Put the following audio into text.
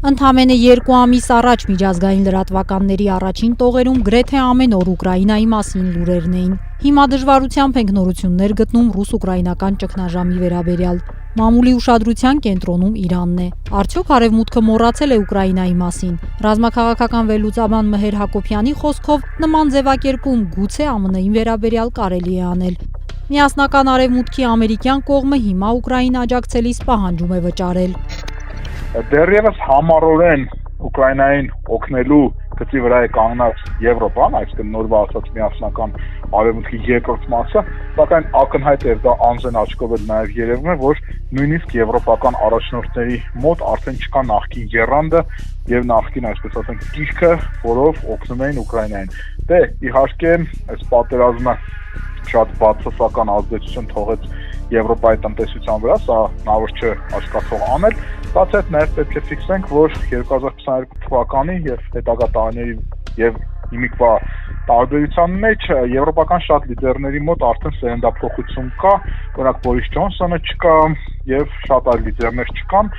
Ընդամենը 2 ամիս առաջ միջազգային լրատվականների առաջին տողերում գրեթե ամեն օր Ուկրաինայի մասին լուրերն էին։ Հիմա դժվարությամբ ենք նորություններ գտնում ռուս-ուկրաինական ճգնաժամի վերաբերյալ։ Մամուլի ուշադրության կենտրոնում Իրանն է։ Արդյոք Արևմուտքը մոռացել է Ուկրաինայի մասին։ Ռազմաքաղաքական վերլուծաբան Մհեր Հակոբյանի խոսքով նման ձևակերպում գուցե ԱՄՆ-ին վերաբերյալ կարելի է անել։ Միասնական Արևմուտքի ամերիկյան կողմը հիմա Ուկրաին աջակցելիս պահանջում է վճարել։ Դեռևս համառորեն Ուկրաինային օգնելու գծի վրա է կանգնած Եվրոպան, այսինքն նորվա ասած միասնական Արևմուտքի երկրորդ մասը, սակայն ակնհայտ է, դա անձեն աչքով էլ նաև երևում է, որ նույնիսկ եվրոպական առաջնորդների մոտ արդեն չկա նախկին եռանդը եւ նախկին, այսպես ասենք, կիրքը, որով օգնում էին Ուկրաինային։ Դե իհարկե, այս պատերազմը շատ բացասական ազդեցություն թողեց Եվրոպայի տնտեսության վրա, սա հնարավոր չէ հասկացող անել, բացի այդ նաև պետք է ֆիքսենք, որ 2022 թվականի եւ հետագա տարիների եւ հիմիկվա տարբերության մեջ եվրոպական շատ լիդերների մոտ արդեն սերնդափոխություն կա, օրինակ Բորիս Ջոնսոնը չկա եւ շատ այլ լիդերներ չկան,